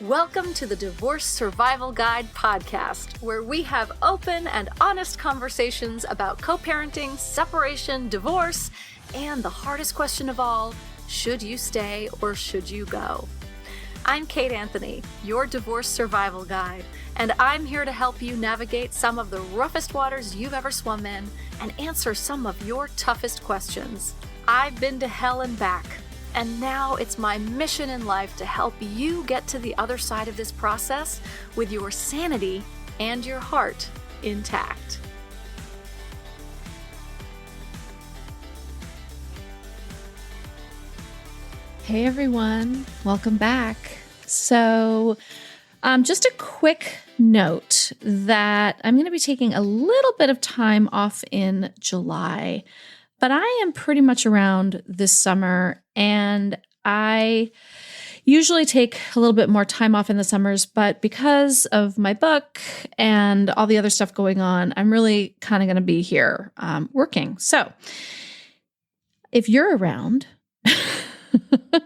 Welcome to the Divorce Survival Guide podcast, where we have open and honest conversations about co-parenting, separation, divorce, and the hardest question of all, should you stay or should you go? I'm Kate Anthony, your divorce survival guide, and I'm here to help you navigate some of the roughest waters you've ever swum in and answer some of your toughest questions. I've been to hell and back, and now it's my mission in life to help you get to the other side of this process with your sanity and your heart intact. Hey everyone, welcome back. So just a quick note that I'm going to be taking a little bit of time off in July, but I am pretty much around this summer, and I usually take a little bit more time off in the summers, but because of my book and all the other stuff going on, I'm really kind of going to be here working. So if you're around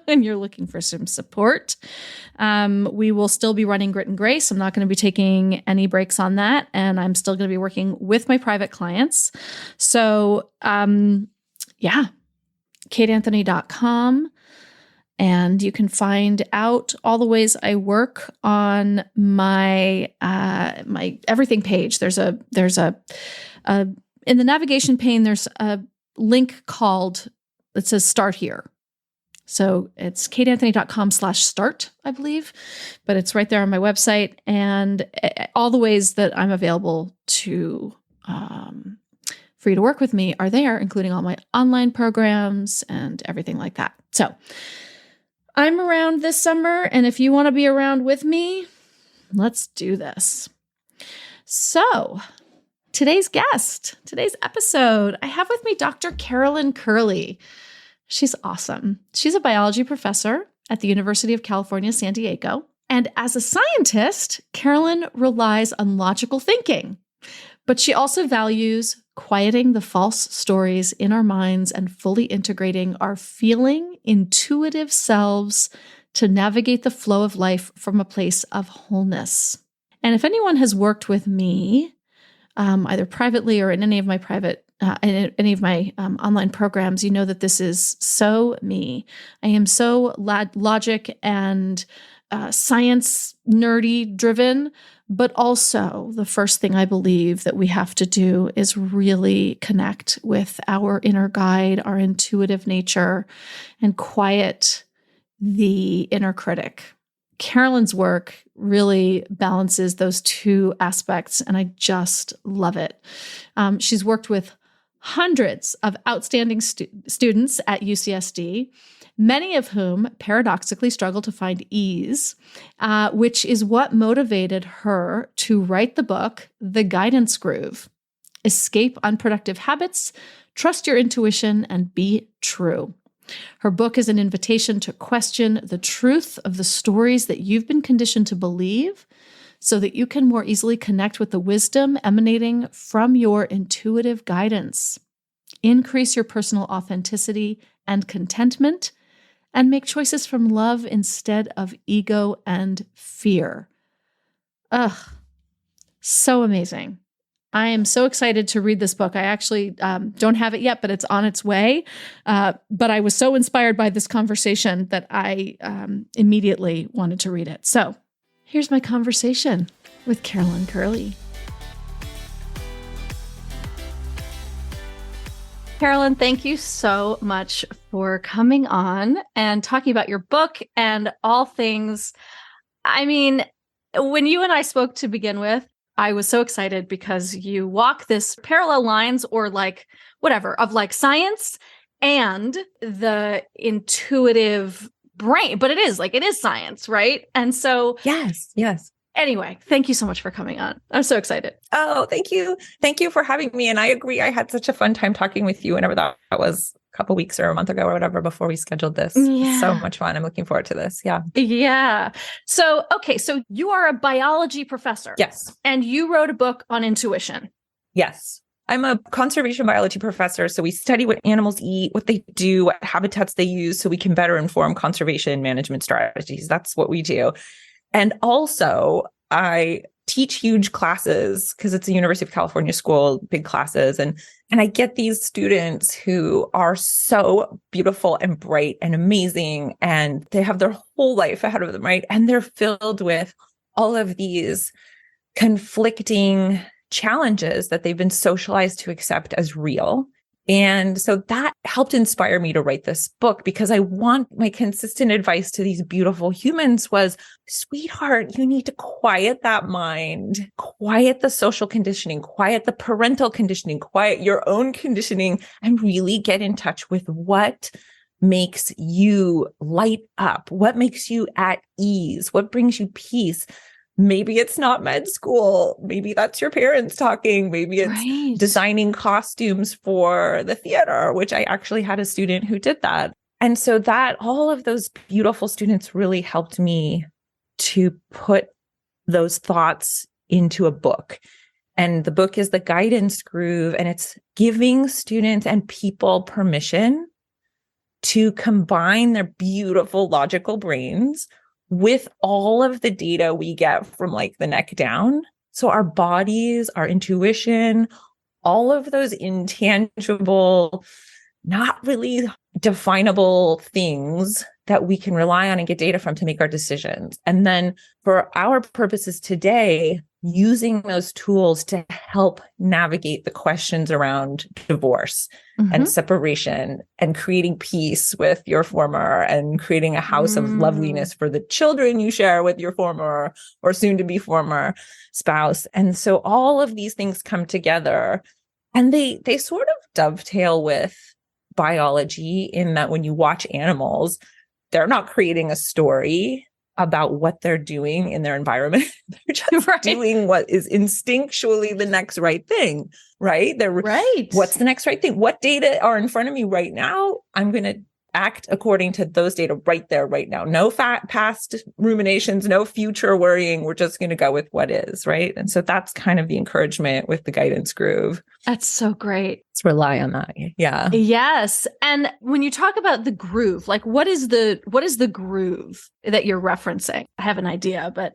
and you're looking for some support, we will still be running Grit and Grace. I'm not going to be taking any breaks on that, and I'm still going to be working with my private clients. So, kateanthony.com, and you can find out all the ways I work on my my everything page. There's a in the navigation pane. There's a link that says Start Here. So it's kateanthony.com/start, I believe, but it's right there on my website, and all the ways that I'm available to for you to work with me are there, including all my online programs and everything like that. So I'm around this summer, and if you want to be around with me, let's do this. So today's episode, I have with me Dr. Carolyn Kurle. She's awesome. She's a biology professor at the University of California, San Diego. And as a scientist, Carolyn relies on logical thinking, but she also values quieting the false stories in our minds and fully integrating our feeling, intuitive selves to navigate the flow of life from a place of wholeness. And if anyone has worked with me, either privately or in any of my online programs, you know that this is so me. I am so logic and science nerdy driven, but also the first thing I believe that we have to do is really connect with our inner guide, our intuitive nature, and quiet the inner critic. Carolyn's work really balances those two aspects, and I just love it. She's worked with hundreds of outstanding students at UCSD, many of whom paradoxically struggle to find ease, which is what motivated her to write the book, The Guidance Groove: Escape Unproductive Habits, Trust Your Intuition, and Be True. Her book is an invitation to question the truth of the stories that you've been conditioned to believe so that you can more easily connect with the wisdom emanating from your intuitive guidance. Increase your personal authenticity and contentment, and make choices from love instead of ego and fear. Ugh, so amazing. I am so excited to read this book. I actually don't have it yet, but it's on its way. But I was so inspired by this conversation that I immediately wanted to read it. So here's my conversation with Carolyn Kurle. Carolyn, thank you so much for coming on and talking about your book and all things. I mean, when you and I spoke to begin with, I was so excited because you walk this parallel lines or of science and the intuitive brain, but it is science, right? And so yes. Anyway, thank you so much for coming on. I'm so excited. Oh, thank you. Thank you for having me. And I agree. I had such a fun time talking with you whenever that was a couple weeks or a month ago or whatever before we scheduled this. Yeah. So much fun. I'm looking forward to this. Yeah. Yeah. So you are a biology professor. Yes. And you wrote a book on intuition. Yes. I'm a conservation biology professor. So we study what animals eat, what they do, what habitats they use so we can better inform conservation management strategies. That's what we do. And also, I teach huge classes because it's a University of California school, big classes. And I get these students who are so beautiful and bright and amazing, and they have their whole life ahead of them, right? And they're filled with all of these conflicting challenges that they've been socialized to accept as real. And so that helped inspire me to write this book, because I want my consistent advice to these beautiful humans was, sweetheart, you need to quiet that mind, quiet the social conditioning, quiet the parental conditioning, quiet your own conditioning, and really get in touch with what makes you light up, what makes you at ease, what brings you peace. Maybe it's not med school. Maybe that's your parents talking. Maybe it's designing costumes for the theater, which I actually had a student who did that. And so that all of those beautiful students really helped me to put those thoughts into a book. And the book is The Guidance Groove, and it's giving students and people permission to combine their beautiful logical brains with all of the data we get from like the neck down. So our bodies, our intuition, all of those intangible, not really definable things that we can rely on and get data from to make our decisions. And then for our purposes today, using those tools to help navigate the questions around divorce and separation and creating peace with your former and creating a house of loveliness for the children you share with your former or soon to be former spouse. And so all of these things come together, and they sort of dovetail with biology in that when you watch animals, they're not creating a story about what they're doing in their environment. They're just doing what is instinctually the next right thing, right? They're what's the next right thing? What data are in front of me right now? I'm going to act according to those data right there, right now. No past ruminations, no future worrying. We're just going to go with what is, right? And so that's kind of the encouragement with the Guidance Groove. That's so great. Let's rely on that. Yeah. Yes. And when you talk about the groove, like what is the groove that you're referencing? I have an idea, but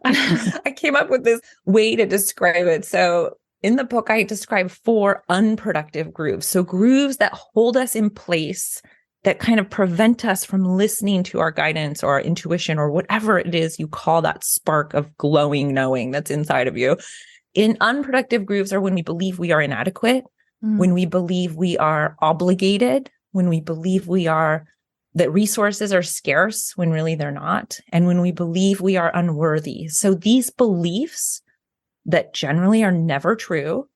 I came up with this way to describe it. So in the book, I describe 4 unproductive grooves. So grooves that hold us in place, that kind of prevent us from listening to our guidance or our intuition or whatever it is you call that spark of glowing knowing that's inside of you. In unproductive grooves are when we believe we are inadequate, when we believe we are obligated, when we believe that resources are scarce when really they're not, and when we believe we are unworthy. So these beliefs that generally are never true,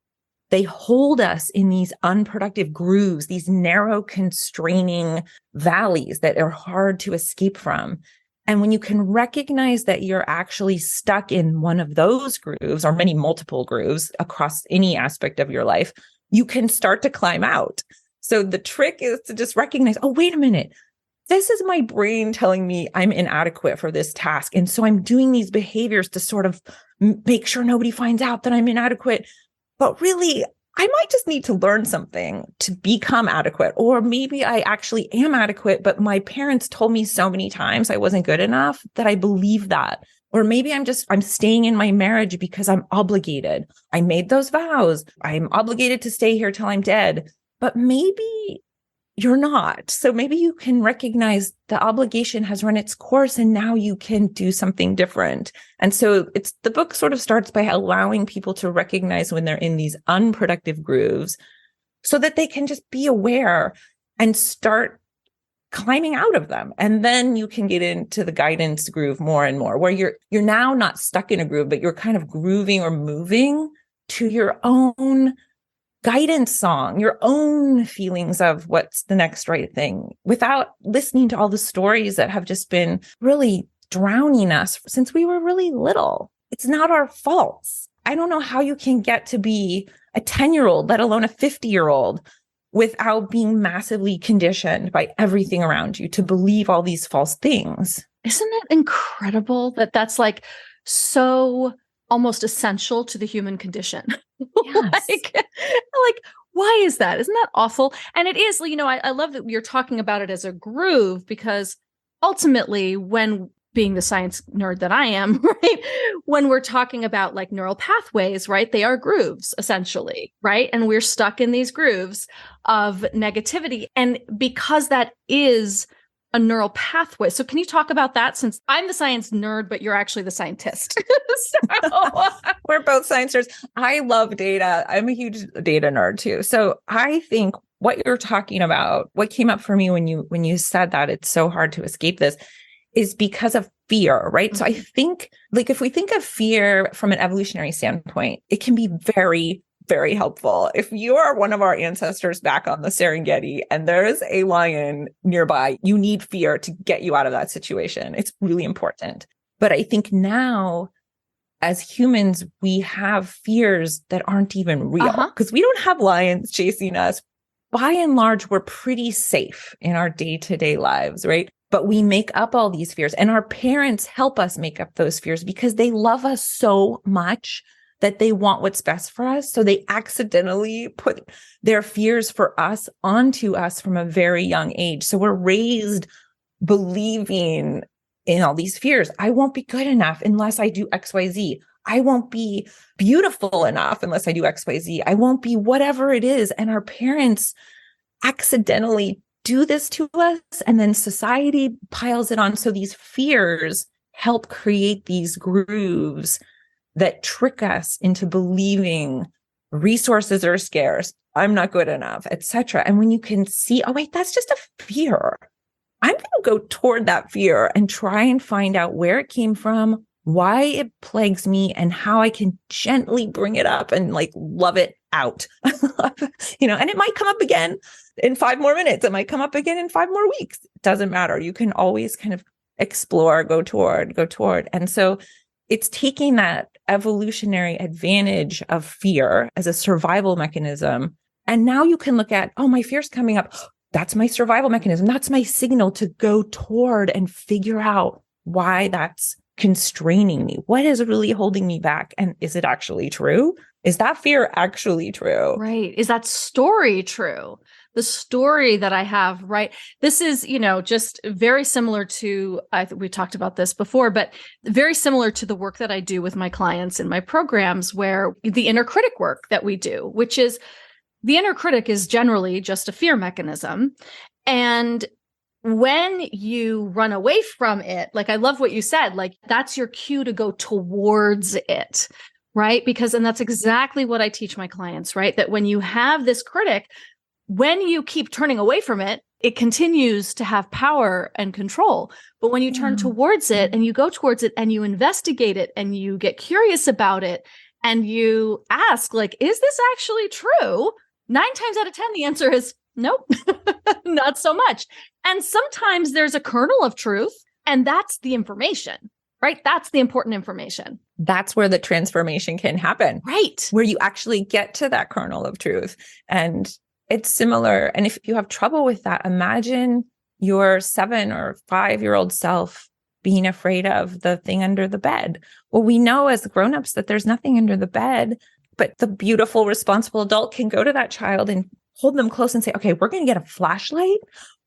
they hold us in these unproductive grooves, these narrow, constraining valleys that are hard to escape from. And when you can recognize that you're actually stuck in one of those grooves or many multiple grooves across any aspect of your life, you can start to climb out. So the trick is to just recognize, oh, wait a minute. This is my brain telling me I'm inadequate for this task. And so I'm doing these behaviors to sort of make sure nobody finds out that I'm inadequate. But really, I might just need to learn something to become adequate. Or maybe I actually am adequate, but my parents told me so many times I wasn't good enough that I believe that. Or maybe I'm staying in my marriage because I'm obligated. I made those vows. I'm obligated to stay here till I'm dead. But maybe you're not. So maybe you can recognize the obligation has run its course and now you can do something different. And so the book sort of starts by allowing people to recognize when they're in these unproductive grooves so that they can just be aware and start climbing out of them. And then you can get into the guidance groove more and more, where you're now not stuck in a groove, but you're kind of grooving or moving to your own guidance song, your own feelings of what's the next right thing, without listening to all the stories that have just been really drowning us since we were really little. It's not our faults. I don't know how you can get to be a 10-year-old, let alone a 50-year-old, without being massively conditioned by everything around you to believe all these false things. Isn't it incredible that that's like so almost essential to the human condition? Yes. like, why is that? Isn't that awful? And it is, I love that you're talking about it as a groove, because ultimately when being the science nerd that I am, right? When we're talking about like neural pathways, right? They are grooves essentially, right? And we're stuck in these grooves of negativity. And because that is a neural pathway. So can you talk about that, since I'm the science nerd, but you're actually the scientist? We're both science nerds. I love data. I'm a huge data nerd too. So I think what you're talking about, what came up for me when you said that, it's so hard to escape this, is because of fear, right? Mm-hmm. So I think, like, if we think of fear from an evolutionary standpoint, it can be very, very helpful. If you are one of our ancestors back on the Serengeti and there's a lion nearby, you need fear to get you out of that situation. It's really important. But I think now, as humans, we have fears that aren't even real because we don't have lions chasing us. By and large, we're pretty safe in our day-to-day lives, right? But we make up all these fears, and our parents help us make up those fears because they love us so much that they want what's best for us. So they accidentally put their fears for us onto us from a very young age. So we're raised believing in all these fears. I won't be good enough unless I do XYZ. I won't be beautiful enough unless I do XYZ. I won't be whatever it is. And our parents accidentally do this to us, and then society piles it on. So these fears help create these grooves that trick us into believing resources are scarce, I'm not good enough, etc. And when you can see, oh wait, that's just a fear, I'm going to go toward that fear and try and find out where it came from, why it plagues me, and how I can gently bring it up and like love it out. And it might come up again in 5 more minutes. It might come up again in 5 more weeks. It doesn't matter. You can always kind of explore, go toward. And so it's taking that evolutionary advantage of fear as a survival mechanism. And now you can look at, oh, my fear's coming up. That's my survival mechanism. That's my signal to go toward and figure out why that's constraining me. What is really holding me back? And is it actually true? Is that fear actually true? Right. Is that story true? The story that I have, right? This is, just very similar to, we talked about this before, but very similar to the work that I do with my clients in my programs, where the inner critic work that we do, which is the inner critic is generally just a fear mechanism. And when you run away from it, like, I love what you said, like, that's your cue to go towards it, right? And that's exactly what I teach my clients, right? That when you have this critic, when you keep turning away from it, it continues to have power and control. But when you turn towards it and you go towards it and you investigate it and you get curious about it and you ask, like, is this actually true? 9 times out of 10, the answer is nope, not so much. And sometimes there's a kernel of truth, and that's the information, right? That's the important information. That's where the transformation can happen. Right. Where you actually get to that kernel of truth. And it's similar. And if you have trouble with that, imagine your 7 or 5-year-old self being afraid of the thing under the bed. Well, we know as grownups that there's nothing under the bed, but the beautiful, responsible adult can go to that child and hold them close and say, okay, we're going to get a flashlight.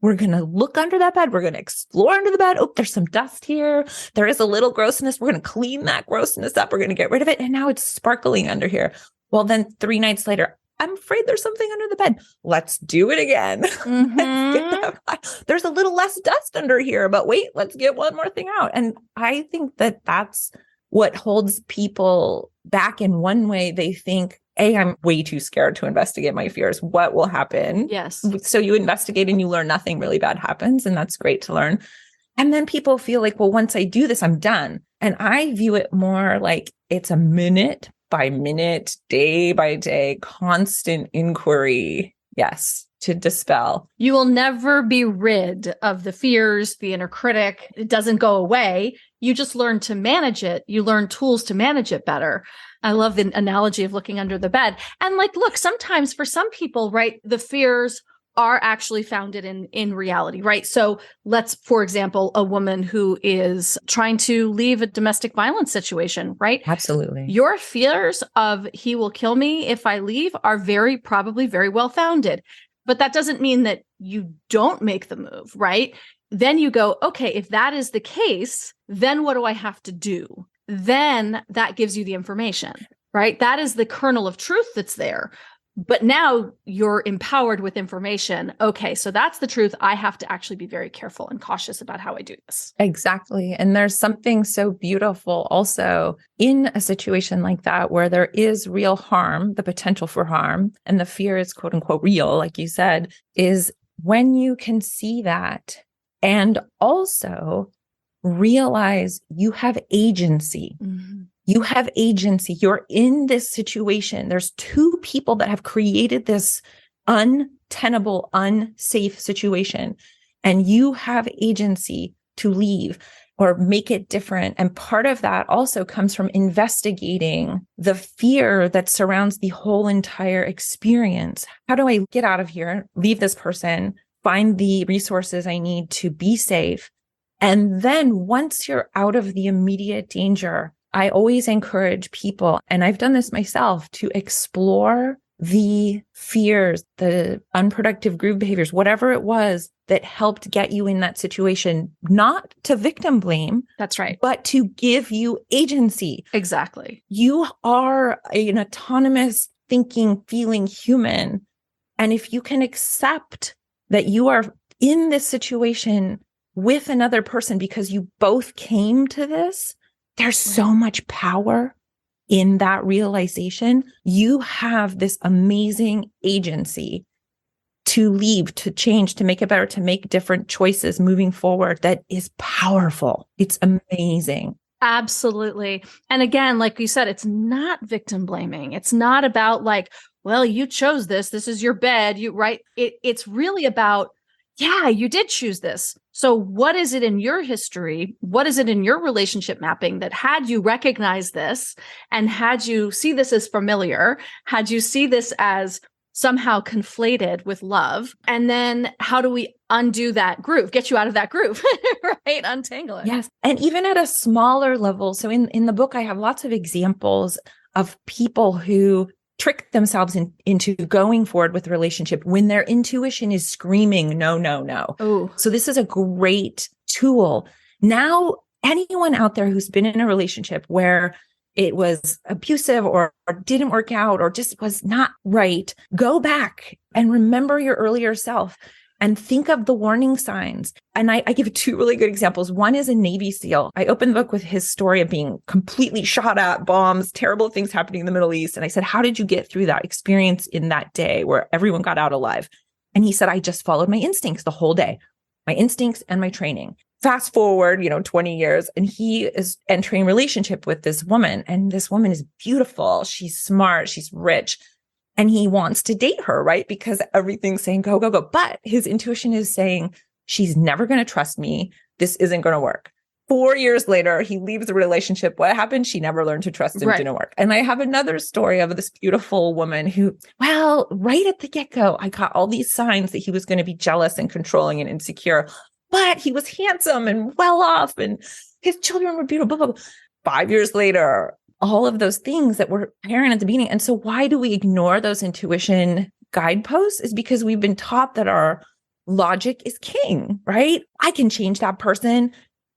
We're going to look under that bed. We're going to explore under the bed. Oh, there's some dust here. There is a little grossness. We're going to clean that grossness up. We're going to get rid of it. And now it's sparkling under here. Well, then 3 nights later, I'm afraid there's something under the bed. Let's do it again. There's a little less dust under here, but wait, let's get one more thing out. And I think that that's what holds people back in one way. They think, I'm way too scared to investigate my fears. What will happen? Yes. So you investigate and you learn nothing really bad happens. And that's great to learn. And then people feel like, well, once I do this, I'm done. And I view it more like it's a minute by minute, day by day, constant inquiry. Yes. To dispel. You will never be rid of the fears, the inner critic. It doesn't go away. You just learn to manage it. You learn tools to manage it better. I love the analogy of looking under the bed. And like, look, sometimes for some people, right, the fears are actually founded in reality, right? So let's, for example, a woman who is trying to leave a domestic violence situation, right? Absolutely. Your fears of he will kill me if I leave are probably very well founded. But that doesn't mean that you don't make the move, right? then you go, okay, if that is the case, then what do I have to do? Then that gives you the information, right? That is the kernel of truth that's there. But now you're empowered with information. Okay, so that's the truth. I have to actually be very careful and cautious about how I do this. Exactly. And there's something so beautiful also in a situation like that where there is real harm, the potential for harm, and the fear is quote unquote real, like you said, is when you can see that and also realize you have agency. Mm-hmm. You have agency. You're in this situation. There's two people that have created this untenable, unsafe situation, and you have agency to leave or make it different. And part of that also comes from investigating the fear that surrounds the whole entire experience. How do I get out of here, leave this person, find the resources I need to be safe? And then once you're out of the immediate danger, I always encourage people, and I've done this myself, to explore the fears, the unproductive group behaviors, whatever it was that helped get you in that situation, not to victim blame. That's right. But to give you agency. Exactly. You are an autonomous, thinking, feeling human. And if you can accept that you are in this situation with another person because you both came to this, there's so much power in that realization. You have this amazing agency to leave, to change, to make it better, to make different choices moving forward. That is powerful. It's amazing. Absolutely. And again, like you said, it's not victim blaming. It's not about like, well, you chose this. This is your bed. Right. It's really about, yeah, you did choose this. So what is it in your history? What is it in your relationship mapping that had you recognize this and had you see this as familiar, had you see this as somehow conflated with love? And then how do we undo that groove, get you out of that groove, right? Untangle it. Yes. And even at a smaller level. So in the book, I have lots of examples of people who trick themselves into going forward with a relationship when their intuition is screaming, no, no, no. Ooh. So this is a great tool. Now, anyone out there who's been in a relationship where it was abusive or didn't work out or just was not right, go back and remember your earlier self and think of the warning signs. And I give two really good examples. One is a Navy SEAL. I opened the book with his story of being completely shot at, bombs, terrible things happening in the Middle East. And I said, how did you get through that experience in that day where everyone got out alive? And he said, I just followed my instincts the whole day, my instincts and my training. Fast forward, 20 years, and he is entering a relationship with this woman. And this woman is beautiful. She's smart. She's rich. And he wants to date her, right? Because everything's saying, go, go, go. But his intuition is saying, she's never going to trust me. This isn't going to work. 4 years later, he leaves the relationship. What happened? She never learned to trust him. Right. Didn't work. And I have another story of this beautiful woman who, well, right at the get-go, I got all these signs that he was going to be jealous and controlling and insecure. But he was handsome and well off and his children were beautiful. Blah, blah, blah. 5 years later, all of those things that were apparent at the beginning. And so why do we ignore those intuition guideposts? Is because we've been taught that our logic is king, right? I can change that person.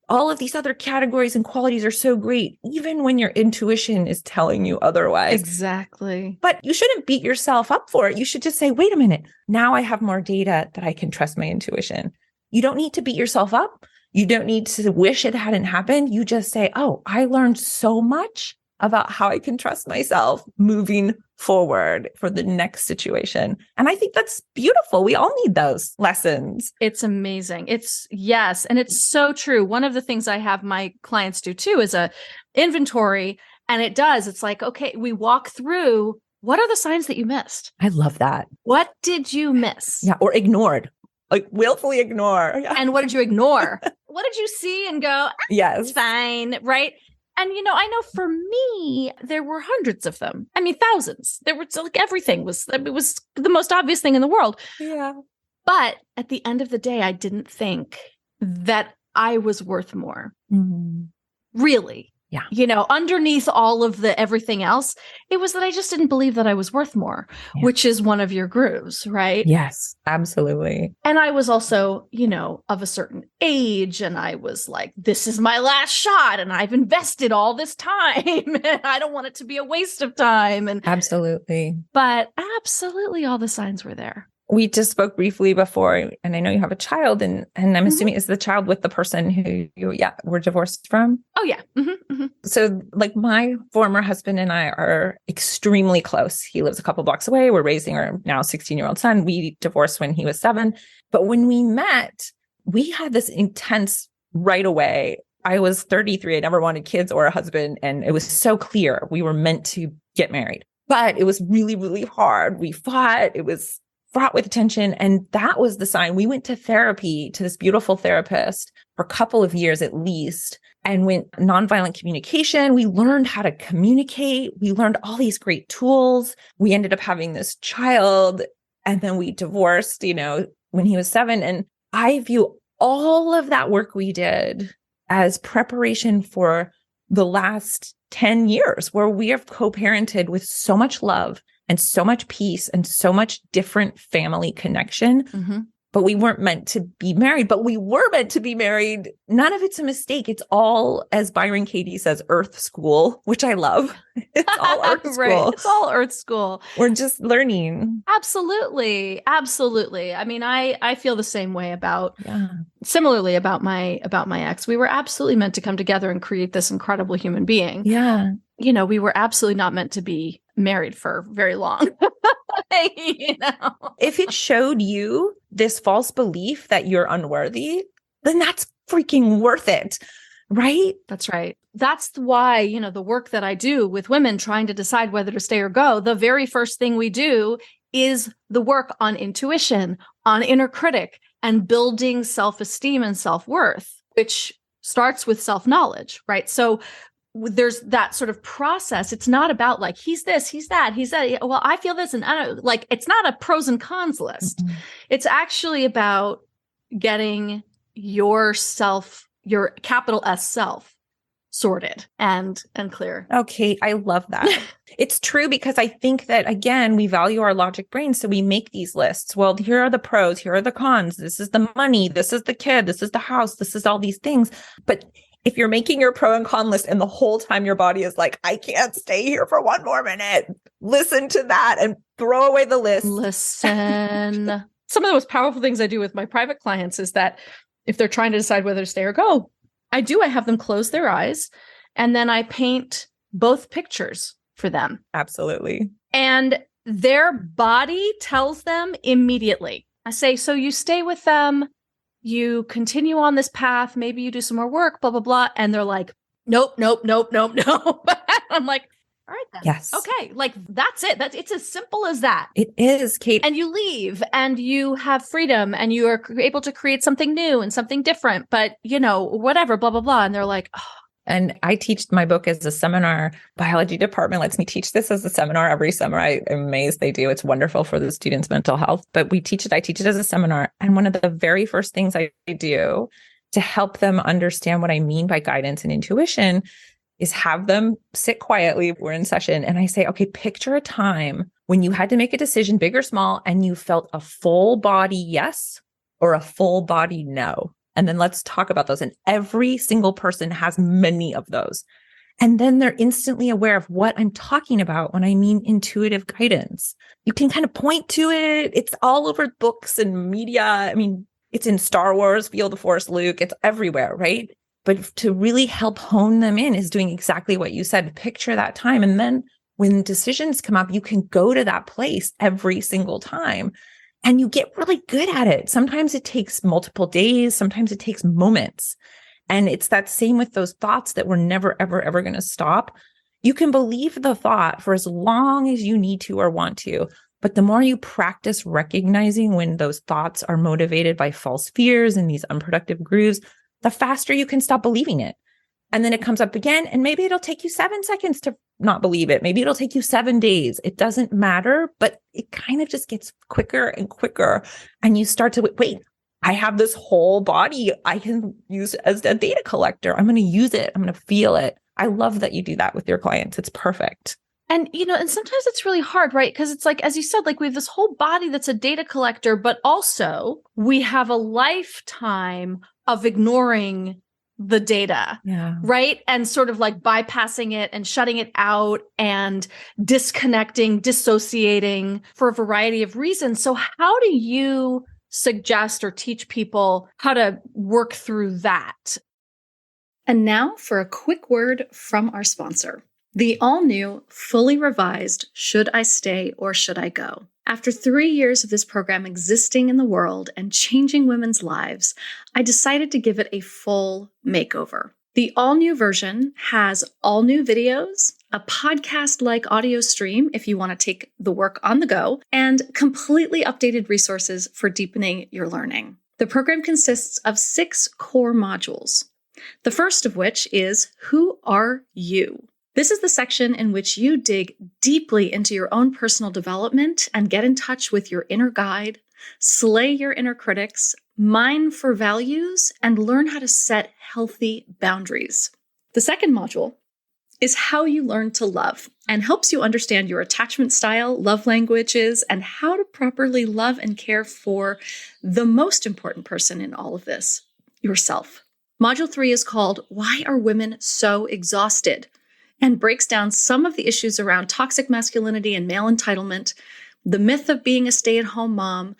All of these other categories and qualities are so great, even when your intuition is telling you otherwise. Exactly. But you shouldn't beat yourself up for it. You should just say, wait a minute, now I have more data that I can trust my intuition. You don't need to beat yourself up. You don't need to wish it hadn't happened. You just say, oh, I learned so much about how I can trust myself moving forward for the next situation. And I think that's beautiful. We all need those lessons. It's amazing. Yes. And it's so true. One of the things I have my clients do too is a inventory. And it's like, okay, we walk through, what are the signs that you missed? I love that. What did you miss? Yeah. Or ignored. Like willfully ignore. Yeah. And what did you ignore? What did you see and go, yes, it's fine, right? And, I know for me, there were hundreds of them. I mean, thousands. There were like everything it was the most obvious thing in the world. Yeah. But at the end of the day, I didn't think that I was worth more. Mm-hmm. Really. Yeah. Underneath all of the everything else, it was that I just didn't believe that I was worth more, which is one of your grooves, right? Yes, absolutely. And I was also, of a certain age, and I was like, this is my last shot, and I've invested all this time, and I don't want it to be a waste of time. And absolutely. But absolutely all the signs were there. We just spoke briefly before, and I know you have a child, and I'm assuming is the child with the person who you were divorced from? Oh, yeah. So like my former husband and I are extremely close. He lives a couple blocks away. We're raising our now 16-year-old son. We divorced when he was 7. But when we met, we had this intense right away. I was 33. I never wanted kids or a husband. And it was so clear we were meant to get married. But it was really, really hard. We fought. It was fraught with tension. And that was the sign. We went to therapy, to this beautiful therapist for a couple of years at least, and went nonviolent communication. We learned how to communicate. We learned all these great tools. We ended up having this child, and then we divorced, when he was 7. And I view all of that work we did as preparation for the last 10 years where we have co-parented with so much love and so much peace and so much different family connection. Mm-hmm. But we weren't meant to be married, but we were meant to be married. None of it's a mistake. It's all, as Byron Katie says, Earth School, which I love. It's all Earth School. Right. It's all Earth School. We're just learning. Absolutely. Absolutely. I mean, I feel the same way similarly about my ex. We were absolutely meant to come together and create this incredible human being. Yeah. We were absolutely not meant to be married for very long. If it showed you this false belief that you're unworthy, then that's freaking worth it, right? That's right. That's why, the work that I do with women trying to decide whether to stay or go, the very first thing we do is the work on intuition, on inner critic, and building self-esteem and self-worth, which starts with self-knowledge, right? So there's that sort of process. It's not about like, he's this, he's that. Well, I feel this. And I don't like, it's not a pros and cons list. Mm-hmm. It's actually about getting yourself, your capital S self sorted and clear. Okay. I love that. It's true because I think that, again, we value our logic brain. So we make these lists. Well, here are the pros. Here are the cons. This is the money. This is the kid. This is the house. This is all these things. But if you're making your pro and con list and the whole time your body is like, I can't stay here for one more minute, listen to that and throw away the list. Listen. Some of the most powerful things I do with my private clients is that if they're trying to decide whether to stay or go, I have them close their eyes and then I paint both pictures for them. Absolutely. And their body tells them immediately. I say, so you stay with them. You continue on this path. Maybe you do some more work, blah, blah, blah. And they're like, nope. I'm like, all right, then. Yes. Okay. Like, that's it. It's as simple as that. It is, Kate. And you leave and you have freedom and you are able to create something new and something different, but whatever, blah, blah, blah. And they're like, oh. And I teach my book as a seminar. Biology department lets me teach this as a seminar every summer. I'm amazed they do. It's wonderful for the students' mental health, but I teach it as a seminar. And one of the very first things I do to help them understand what I mean by guidance and intuition is have them sit quietly. We're in session and I say, okay, picture a time when you had to make a decision, big or small, and you felt a full body yes or a full body no. And then let's talk about those. And every single person has many of those. And then they're instantly aware of what I'm talking about when I mean intuitive guidance. You can kind of point to it. It's all over books and media. I mean, it's in Star Wars, Feel the Force, Luke. It's everywhere, right? But to really help hone them in is doing exactly what you said. Picture that time. And then when decisions come up, you can go to that place every single time. And you get really good at it. Sometimes it takes multiple days. Sometimes it takes moments. And it's that same with those thoughts that we're never, ever, ever going to stop. You can believe the thought for as long as you need to or want to. But the more you practice recognizing when those thoughts are motivated by false fears and these unproductive grooves, the faster you can stop believing it. And then it comes up again, and maybe it'll take you 7 seconds to not believe it. Maybe it'll take you 7 days. It doesn't matter, but it kind of just gets quicker and quicker. And you start to, wait, I have this whole body I can use as a data collector. I'm going to use it. I'm going to feel it. I love that you do that with your clients. It's perfect. And, and sometimes it's really hard, right? Because it's like, as you said, like we have this whole body that's a data collector, but also we have a lifetime of ignoring the data, right? And sort of like bypassing it and shutting it out and disconnecting, dissociating for a variety of reasons. So how do you suggest or teach people how to work through that? And now for a quick word from our sponsor. The all-new, fully revised Should I Stay or Should I Go? After 3 years of this program existing in the world and changing women's lives, I decided to give it a full makeover. The all-new version has all new videos, a podcast-like audio stream if you want to take the work on the go, and completely updated resources for deepening your learning. The program consists of 6 core modules. The first of which is Who Are You? This is the section in which you dig deeply into your own personal development and get in touch with your inner guide, slay your inner critics, mine for values, and learn how to set healthy boundaries. The second module is How You Learn to Love and helps you understand your attachment style, love languages, and how to properly love and care for the most important person in all of this, yourself. Module 3 is called Why Are Women So Exhausted? And breaks down some of the issues around toxic masculinity and male entitlement, the myth of being a stay-at-home mom,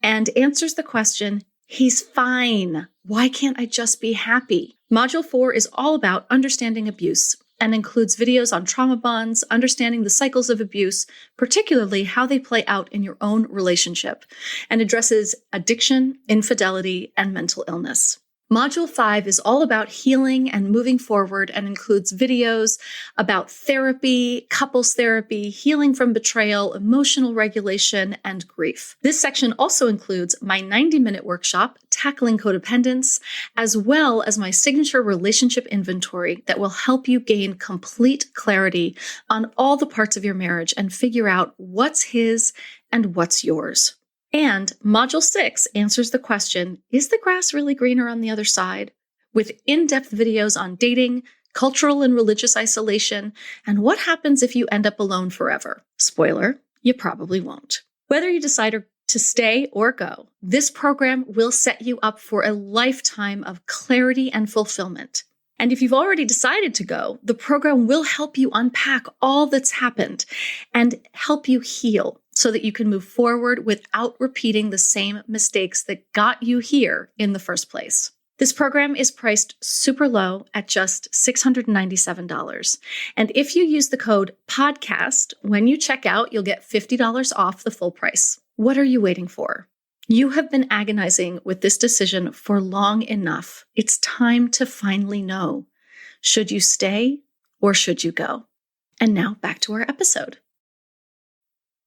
and answers the question, he's fine. Why can't I just be happy? Module 4 is all about understanding abuse and includes videos on trauma bonds, understanding the cycles of abuse, particularly how they play out in your own relationship, and addresses addiction, infidelity, and mental illness. Module 5 is all about healing and moving forward and includes videos about therapy, couples therapy, healing from betrayal, emotional regulation, and grief. This section also includes my 90-minute workshop, Tackling Codependence, as well as my signature relationship inventory that will help you gain complete clarity on all the parts of your marriage and figure out what's his and what's yours. And Module 6 answers the question, is the grass really greener on the other side? With in-depth videos on dating, cultural and religious isolation, and what happens if you end up alone forever. Spoiler, you probably won't. Whether you decide to stay or go, this program will set you up for a lifetime of clarity and fulfillment. And if you've already decided to go, the program will help you unpack all that's happened and help you heal so that you can move forward without repeating the same mistakes that got you here in the first place. This program is priced super low at just $697. And if you use the code PODCAST, when you check out, you'll get $50 off the full price. What are you waiting for? You have been agonizing with this decision for long enough. It's time to finally know. Should you stay or should you go? And now back to our episode.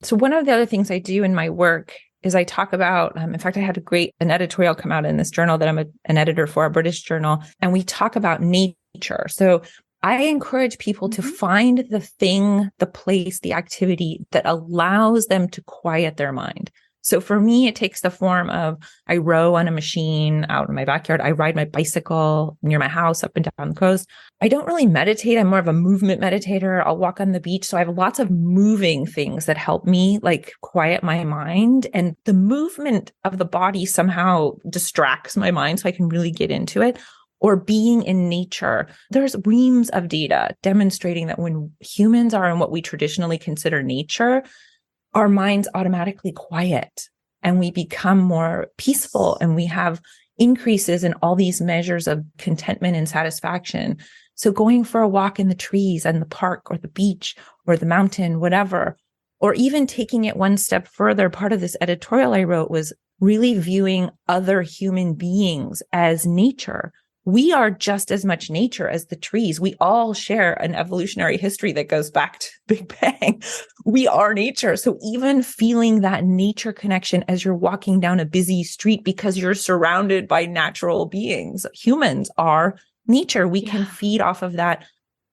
So one of the other things I do in my work is I talk about, in fact, I had an editorial come out in this journal that I'm an editor for, a British journal, and we talk about nature. So I encourage people to find the thing, the place, the activity that allows them to quiet their mind. So for me, it takes the form of I row on a machine out in my backyard. I ride my bicycle near my house up and down the coast. I don't really meditate. I'm more of a movement meditator. I'll walk on the beach. So I have lots of moving things that help me like quiet my mind. And the movement of the body somehow distracts my mind so I can really get into it. Or being in nature. There's reams of data demonstrating that when humans are in what we traditionally consider nature, our minds automatically quiet and we become more peaceful and we have increases in all these measures of contentment and satisfaction. So going for a walk in the trees and the park or the beach or the mountain, whatever, or even taking it one step further, part of this editorial I wrote was really viewing other human beings as nature. We are just as much nature as the trees. We all share an evolutionary history that goes back to Big Bang. We are nature. So even feeling that nature connection as you're walking down a busy street because you're surrounded by natural beings, humans are nature. We can feed off of that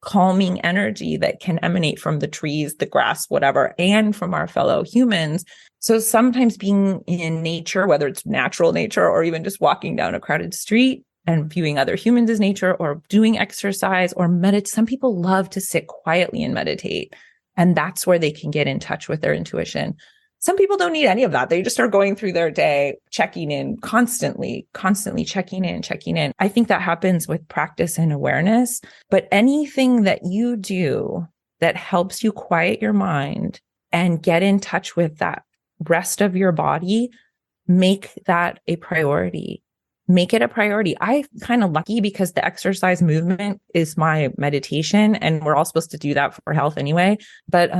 calming energy that can emanate from the trees, the grass, whatever, and from our fellow humans. So sometimes being in nature, whether it's natural nature or even just walking down a crowded street, and viewing other humans as nature or doing exercise or meditate. Some people love to sit quietly and meditate. And that's where they can get in touch with their intuition. Some people don't need any of that. They just are going through their day, checking in constantly checking in. I think that happens with practice and awareness. But anything that you do that helps you quiet your mind and get in touch with that rest of your body, make that a priority. Make it a priority. I'm kind of lucky because the exercise movement is my meditation, and we're all supposed to do that for health anyway. But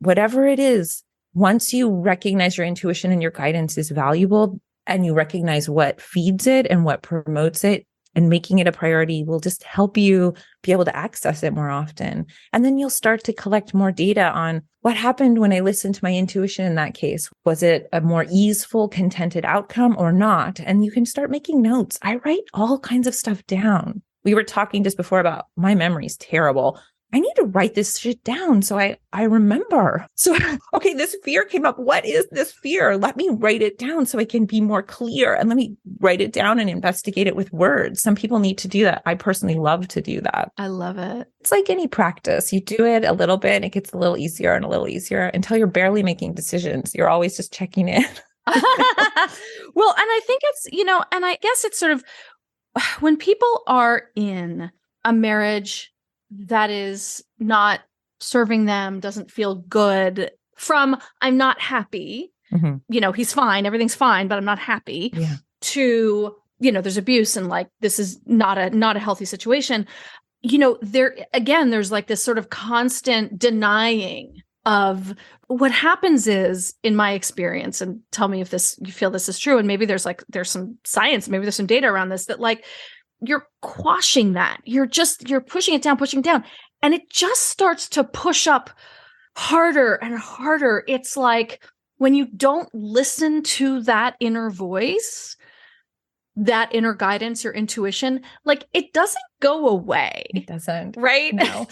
whatever it is, once you recognize your intuition and your guidance is valuable, and you recognize what feeds it and what promotes it, and making it a priority will just help you be able to access it more often. And then you'll start to collect more data on what happened when I listened to my intuition in that case. Was it a more easeful, contented outcome or not? And you can start making notes. I write all kinds of stuff down. We were talking just before about my memory's terrible. I need to write this shit down so I remember. So, okay, this fear came up. What is this fear? Let me write it down so I can be more clear, and let me write it down and investigate it with words. Some people need to do that. I personally love to do that. I love it. It's like any practice. You do it a little bit, and it gets a little easier and a little easier until you're barely making decisions. You're always just checking in. Well, and I think it's, and I guess it's sort of when people are in a marriage that is not serving them, doesn't feel good, from I'm not happy, he's fine, everything's fine, but I'm not happy, to, there's abuse and like, this is not a healthy situation. There's like this sort of constant denying of what happens is, in my experience, and tell me if you feel this is true. And maybe there's some science, maybe there's some data around this, that like, you're quashing that. You're pushing it down. And it just starts to push up harder and harder. It's like when you don't listen to that inner voice, that inner guidance, your intuition, like it doesn't go away. It doesn't. Right? No.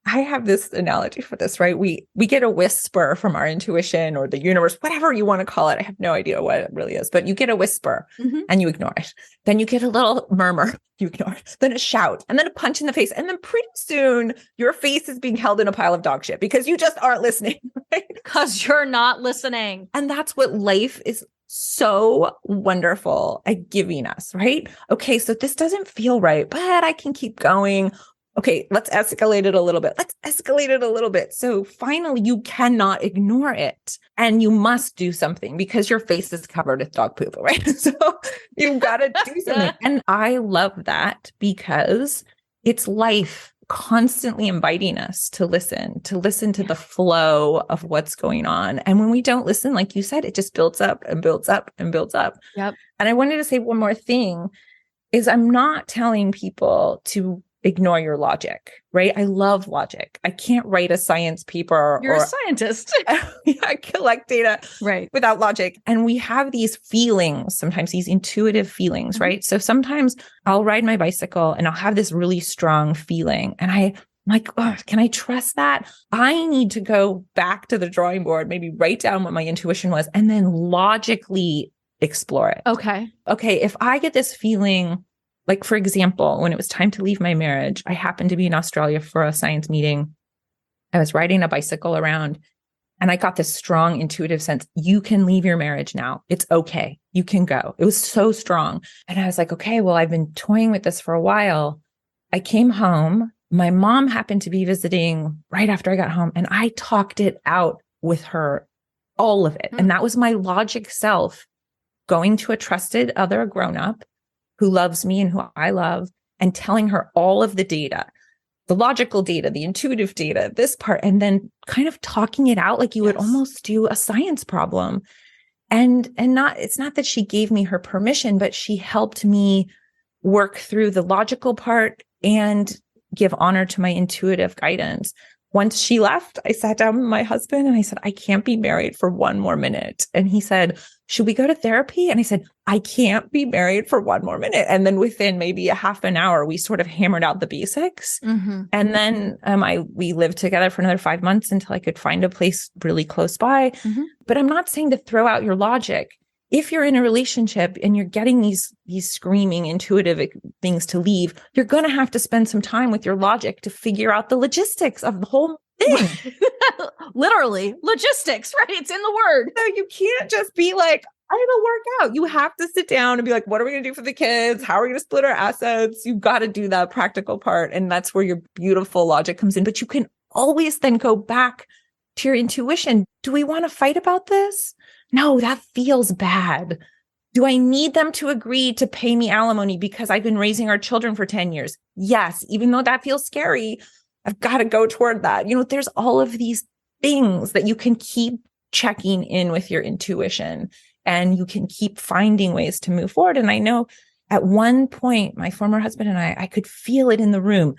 I have this analogy for this, right? We get a whisper from our intuition or the universe, whatever you want to call it. I have no idea what it really is, but you get a whisper and you ignore it. Then you get a little murmur, you ignore it. Then a shout, and then a punch in the face. And then pretty soon your face is being held in a pile of dog shit because you just aren't listening, right? Because you're not listening. And that's what life is so wonderful at giving us, right? Okay, so this doesn't feel right, but I can keep going. Okay, let's escalate it a little bit. So finally, you cannot ignore it, and you must do something because your face is covered with dog poop, right? So you've got to do something. And I love that because it's life constantly inviting us to listen to the flow of what's going on. And when we don't listen, like you said, it just builds up and builds up and builds up. Yep. And I wanted to say one more thing is I'm not telling people to ignore your logic, right? I love logic. I can't write a science paper. You're a scientist. I collect data without logic. And we have these feelings, sometimes these intuitive feelings, right? So sometimes I'll ride my bicycle and I'll have this really strong feeling. And I'm like, oh, can I trust that? I need to go back to the drawing board, maybe write down what my intuition was, and then logically explore it. Okay, if I get this feeling, like, for example, when it was time to leave my marriage, I happened to be in Australia for a science meeting. I was riding a bicycle around and I got this strong intuitive sense. You can leave your marriage now. It's okay. You can go. It was so strong. And I was like, okay, well, I've been toying with this for a while. I came home. My mom happened to be visiting right after I got home, and I talked it out with her, all of it. And that was my logic self going to a trusted other grown-up who loves me and who I love, and telling her all of the data, the logical data, the intuitive data, this part, and then kind of talking it out like you would almost do a science problem. And it's not that she gave me her permission, but she helped me work through the logical part and give honor to my intuitive guidance. Once she left, I sat down with my husband and I said, I can't be married for one more minute. And he said, should we go to therapy? And I said, I can't be married for one more minute. And then within maybe a half an hour, we sort of hammered out the basics. And then we lived together for another 5 months until I could find a place really close by. But I'm not saying to throw out your logic. if you're in a relationship and you're getting these screaming intuitive things to leave, you're going to have to spend some time with your logic to figure out the logistics of the whole thing. Literally, logistics, right? It's in the word. So you can't just be like, it'll work out. You have to sit down and be like, what are we going to do for the kids? How are we going to split our assets? You've got to do that practical part. And that's where your beautiful logic comes in. But you can always then go back to your intuition. Do we want to fight about this? No, that feels bad. Do I need them to agree to pay me alimony because I've been raising our children for 10 years? Yes, even though that feels scary, I've got to go toward that. There's all of these things that you can keep checking in with your intuition, and you can keep finding ways to move forward. And I know at one point, my former husband and I could feel it in the room.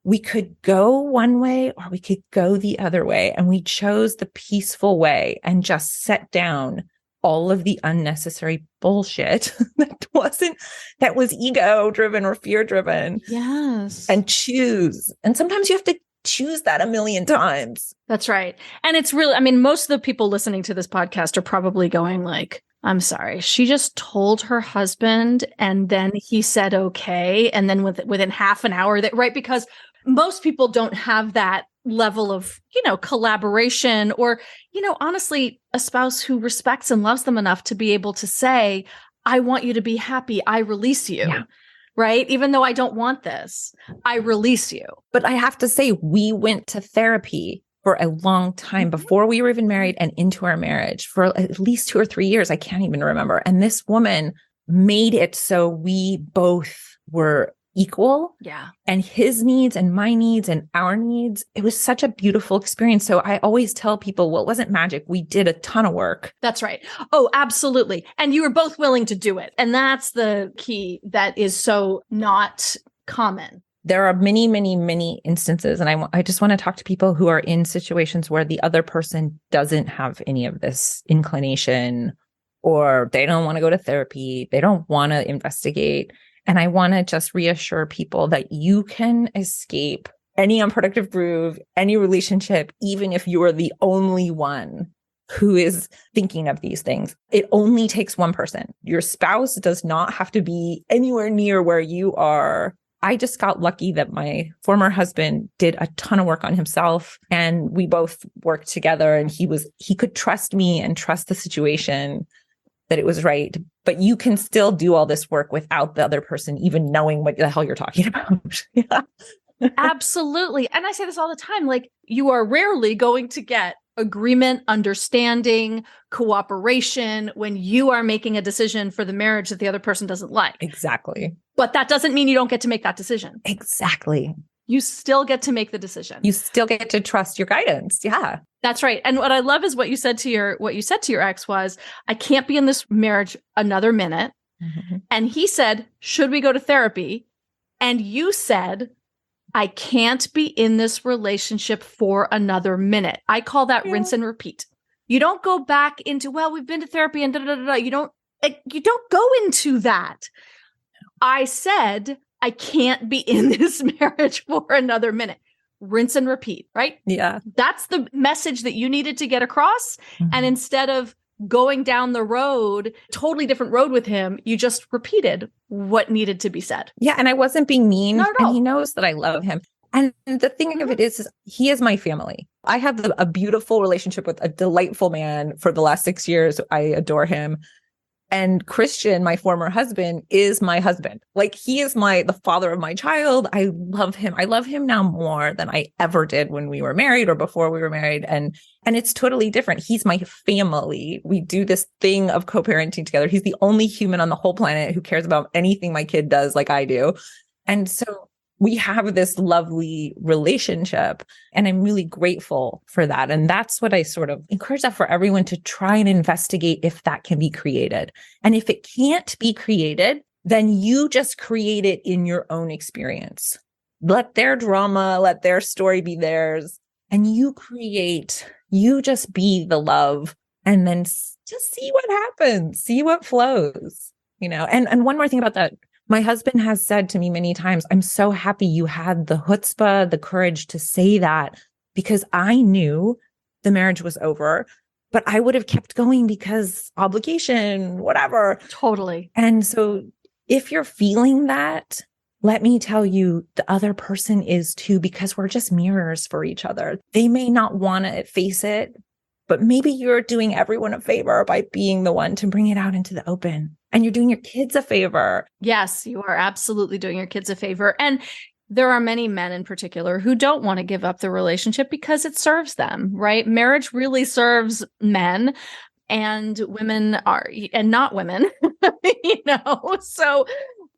We could go one way or we could go the other way. And we chose the peaceful way and just set down all of the unnecessary bullshit that was ego driven or fear driven. Yes. And choose. And sometimes you have to choose that a million times. That's right. And it's really, most of the people listening to this podcast are probably going like, I'm sorry, she just told her husband and then he said, okay. And then within half an hour right? Because most people don't have that level of, collaboration or, honestly, a spouse who respects and loves them enough to be able to say, I want you to be happy. I release you. Yeah. Right? Even though I don't want this, I release you. But I have to say, we went to therapy for a long time before we were even married and into our marriage for at least 2 or 3 years. I can't even remember. And this woman made it so we both were equal. Yeah. And his needs and my needs and our needs. It was such a beautiful experience. So I always tell people, well, it wasn't magic. We did a ton of work. That's right. Oh, absolutely. And you were both willing to do it. And that's the key that is so not common. There are many, many, many instances. And I just want to talk to people who are in situations where the other person doesn't have any of this inclination, or they don't want to go to therapy. They don't want to investigate. And I want to just reassure people that you can escape any unproductive groove, any relationship, even if you are the only one who is thinking of these things. It only takes one person. Your spouse does not have to be anywhere near where you are. I just got lucky that my former husband did a ton of work on himself, and we both worked together, and he could trust me and trust the situation, that it was right. But you can still do all this work without the other person even knowing what the hell you're talking about. Yeah. Absolutely. And I say this all the time, like, you are rarely going to get agreement, understanding, cooperation when you are making a decision for the marriage that the other person doesn't like. Exactly. But that doesn't mean you don't get to make that decision. Exactly. You still get to make the decision. You still get to trust your guidance. Yeah. That's right. And what I love is what you said to your ex was, I can't be in this marriage another minute. Mm-hmm. And he said, should we go to therapy? And you said, I can't be in this relationship for another minute. I call that rinse and repeat. You don't go back into, well, we've been to therapy and da-da-da-da. You don't go into that. I said, I can't be in this marriage for another minute. Rinse and repeat, right? Yeah. That's the message that you needed to get across. Mm-hmm. And instead of going down the road, totally different road with him, you just repeated what needed to be said. Yeah. And I wasn't being mean. Not at all. And he knows that I love him. And the thing of it is he is my family. I have a beautiful relationship with a delightful man for the last 6 years. I adore him. And Christian, my former husband, is my husband. Like, he is the father of my child. I love him. I love him now more than I ever did when we were married or before we were married. And it's totally different. He's my family. We do this thing of co-parenting together. He's the only human on the whole planet who cares about anything my kid does like I do. And so we have this lovely relationship, and I'm really grateful for that. And that's what I sort of encourage that for everyone to try and investigate if that can be created. And if it can't be created, then you just create it in your own experience. Let their drama, let their story be theirs, and you just be the love, and then just see what happens, see what flows, And one more thing about that. My husband has said to me many times, I'm so happy you had the chutzpah, the courage to say that, because I knew the marriage was over, but I would have kept going because obligation, whatever. Totally. And so if you're feeling that, let me tell you, the other person is too, because we're just mirrors for each other. They may not want to face it, but maybe you're doing everyone a favor by being the one to bring it out into the open. And you're doing your kids a favor. Yes, you are absolutely doing your kids a favor. And there are many men in particular who don't want to give up the relationship because it serves them, right? Marriage really serves men, and women are, and not women, so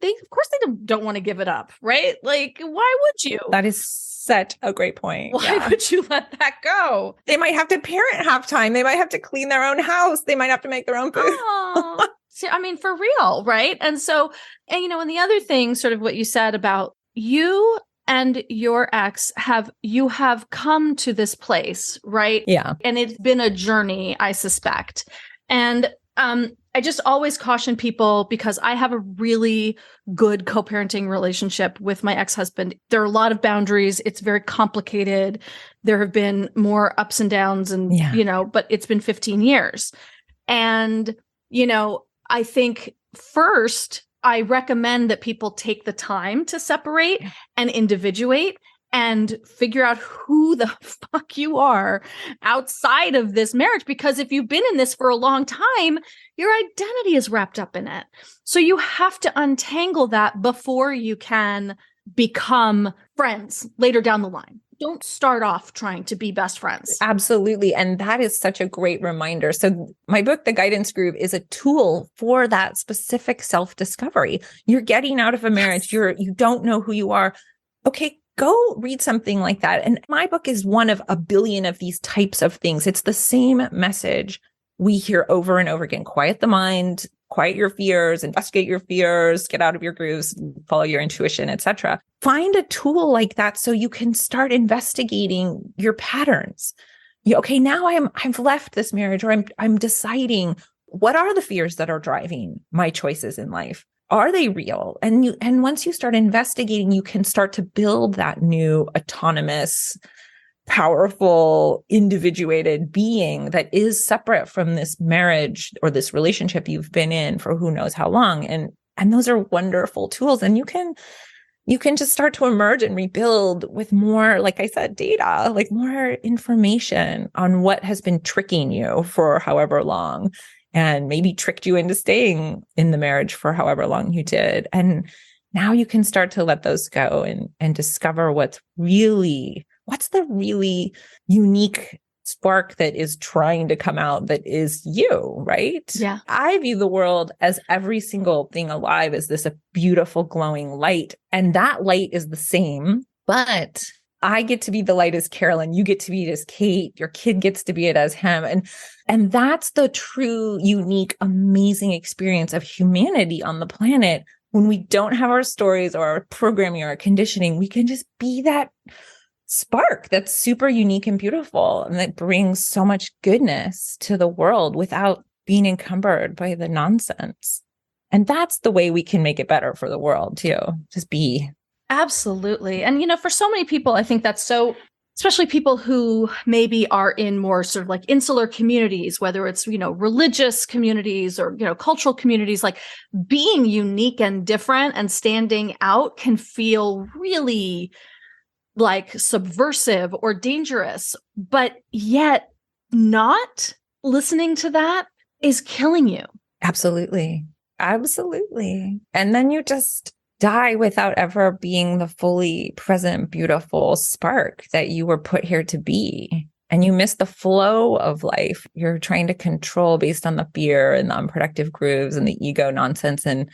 they, of course, they don't want to give it up, right? Like, why would you? That is such a great point. Why would you let that go? They might have to parent half time. They might have to clean their own house. They might have to make their own food. Oh, see, I mean, for real, right? And so, and the other thing, sort of what you said about you and your ex have come to this place, right? Yeah. And it's been a journey, I suspect. And I just always caution people, because I have a really good co-parenting relationship with my ex-husband. There are a lot of boundaries. It's very complicated. There have been more ups and downs and, but it's been 15 years. And, I think first, I recommend that people take the time to separate and individuate and figure out who the fuck you are outside of this marriage. Because if you've been in this for a long time, your identity is wrapped up in it. So you have to untangle that before you can become friends later down the line. Don't start off trying to be best friends. Absolutely. And that is such a great reminder. So my book, The Guidance Groove, is a tool for that specific self-discovery. You're getting out of a marriage. You don't know who you are. Okay, go read something like that. And my book is one of a billion of these types of things. It's the same message we hear over and over again. Quiet the mind, quiet your fears, investigate your fears, get out of your grooves, follow your intuition, etc. Find a tool like that so you can start investigating your patterns. Okay, now I've left this marriage, or I'm deciding, what are the fears that are driving my choices in life? Are they real? And once you start investigating, you can start to build that new autonomous, powerful, individuated being that is separate from this marriage or this relationship you've been in for who knows how long. And those are wonderful tools. And you can just start to emerge and rebuild with more, like I said, data, like more information on what has been tricking you for however long, and maybe tricked you into staying in the marriage for however long you did. And now you can start to let those go and discover what's the really unique spark that is trying to come out that is you, right? Yeah. I view the world as every single thing alive is this a beautiful glowing light. And that light is the same, but I get to be the light as Carolyn. You get to be it as Kate. Your kid gets to be it as him. And that's the true, unique, amazing experience of humanity on the planet. When we don't have our stories or our programming or our conditioning, we can just be that spark that's super unique and beautiful, and that brings so much goodness to the world without being encumbered by the nonsense. And that's the way we can make it better for the world too. Just be. Absolutely. And, for so many people, I think that's so, especially people who maybe are in more sort of like insular communities, whether it's, religious communities or, cultural communities, like being unique and different and standing out can feel really like subversive or dangerous, but yet not listening to that is killing you. Absolutely. Absolutely. And then you just die without ever being the fully present, beautiful spark that you were put here to be. And you miss the flow of life. You're trying to control based on the fear and the unproductive grooves and the ego nonsense. And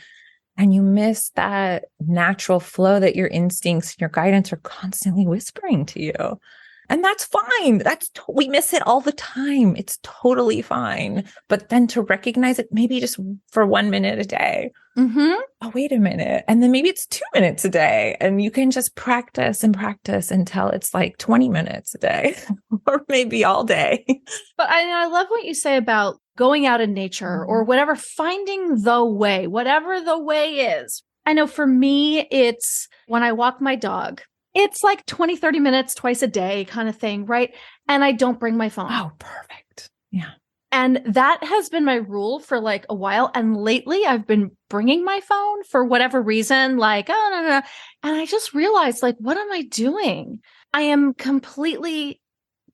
you miss that natural flow that your instincts and your guidance are constantly whispering to you. And that's fine. We miss it all the time. It's totally fine. But then to recognize it, maybe just for 1 minute a day. Mm-hmm. Oh, wait a minute. And then maybe it's 2 minutes a day. And you can just practice and practice until it's like 20 minutes a day or maybe all day. But I love what you say about going out in nature or whatever, finding the way, whatever the way is. I know for me, it's when I walk my dog, it's like 20, 30 minutes twice a day kind of thing, right? And I don't bring my phone. Oh, perfect. Yeah. And that has been my rule for like a while. And lately I've been bringing my phone for whatever reason, like, oh, no. And I just realized, like, what am I doing? I am completely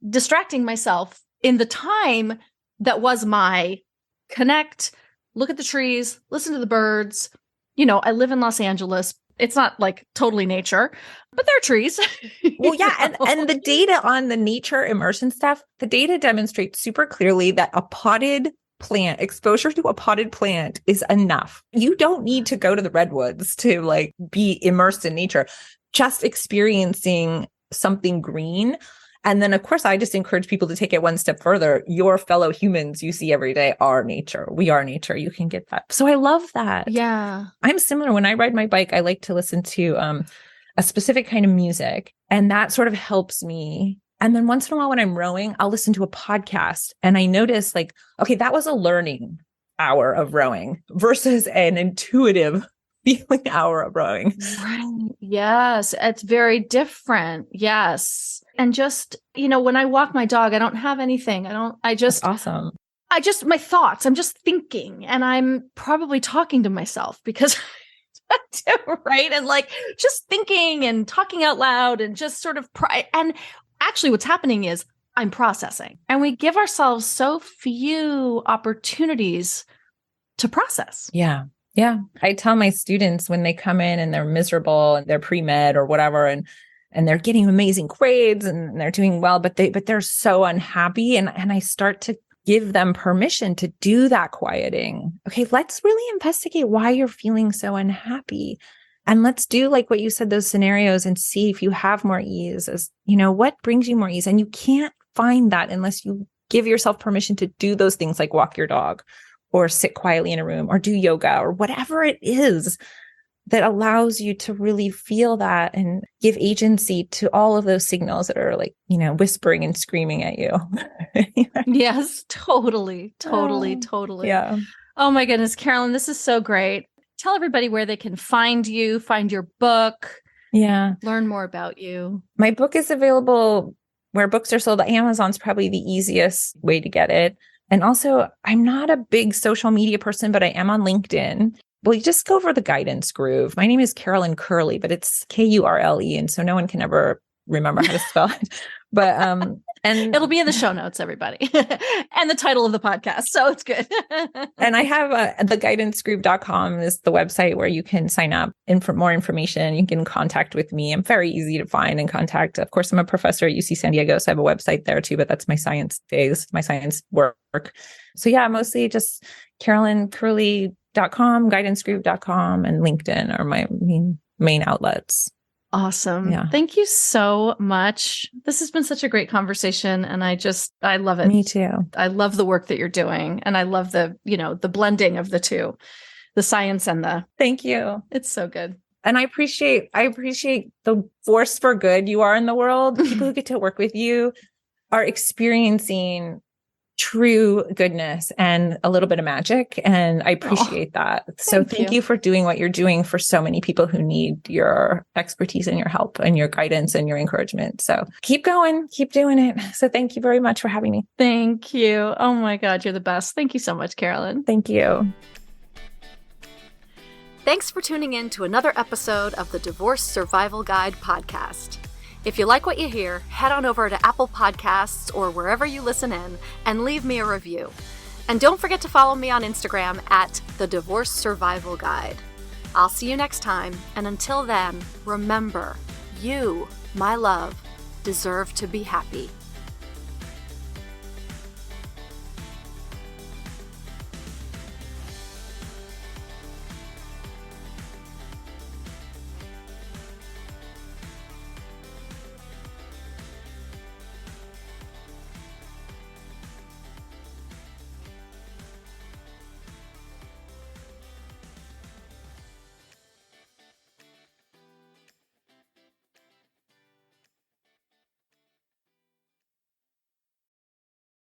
distracting myself in the time that was my connect, look at the trees, listen to the birds. I live in Los Angeles. It's not like totally nature, but there are trees. Well, yeah. And the data on the nature immersion stuff, the data demonstrates super clearly that a potted plant, exposure to a potted plant is enough. You don't need to go to the redwoods to like be immersed in nature. Just experiencing something green. And then, of course, I just encourage people to take it one step further. Your fellow humans you see every day are nature. We are nature. You can get that. So I love that. Yeah. I'm similar. When I ride my bike, I like to listen to a specific kind of music, and that sort of helps me. And then once in a while when I'm rowing, I'll listen to a podcast, and I notice like, okay, that was a learning hour of rowing versus an intuitive feeling hour of rowing. Right. Yes. It's very different. Yes. And just, when I walk my dog, I don't have anything. That's awesome. My thoughts, I'm just thinking, and I'm probably talking to myself because I do, right? And like just thinking and talking out loud and just sort of, and actually what's happening is I'm processing, and we give ourselves so few opportunities to process. Yeah. Yeah. I tell my students when they come in and they're miserable and they're pre-med or whatever, and they're getting amazing grades and they're doing well, but they're so unhappy. And I start to give them permission to do that quieting. Okay, let's really investigate why you're feeling so unhappy. And let's do like what you said, those scenarios, and see if you have more ease, as what brings you more ease. And you can't find that unless you give yourself permission to do those things like walk your dog or sit quietly in a room or do yoga or whatever it is that allows you to really feel that and give agency to all of those signals that are like, whispering and screaming at you. Yes, totally. Yeah. Oh my goodness, Carolyn, this is so great. Tell everybody where they can find you, find your book. Yeah. Learn more about you. My book is available where books are sold. Amazon's probably the easiest way to get it. And also, I'm not a big social media person, but I am on LinkedIn. Well, you just go over the guidance groove. My name is Carolyn Kurle, but it's Kurle. And so no one can ever remember how to spell it. But, and it'll be in the show notes, everybody, and the title of the podcast. So it's good. And I have theguidancegroove.com is the website where you can sign up for more information. You can contact with me. I'm very easy to find and contact. Of course, I'm a professor at UC San Diego, so I have a website there too, but that's my science days, my science work. So yeah, mostly just CarolynKurle.com, guidancegroove.com, and LinkedIn are my main outlets. Awesome. Yeah. Thank you so much. This has been such a great conversation, and I love it. Me too. I love the work that you're doing, and I love the blending of the two, the science and the. Thank you. It's so good. And I appreciate the force for good you are in the world. People who get to work with you are experiencing true goodness and a little bit of magic. And I appreciate that. So thank you for doing what you're doing for so many people who need your expertise and your help and your guidance and your encouragement. So keep going, keep doing it. So thank you very much for having me. Thank you. Oh my God, you're the best. Thank you so much, Carolyn. Thank you. Thanks for tuning in to another episode of the Divorce Survival Guide podcast. If you like what you hear, head on over to Apple Podcasts or wherever you listen in and leave me a review. And don't forget to follow me on Instagram at the Divorce Survival Guide. I'll see you next time, and until then, remember, you, my love, deserve to be happy.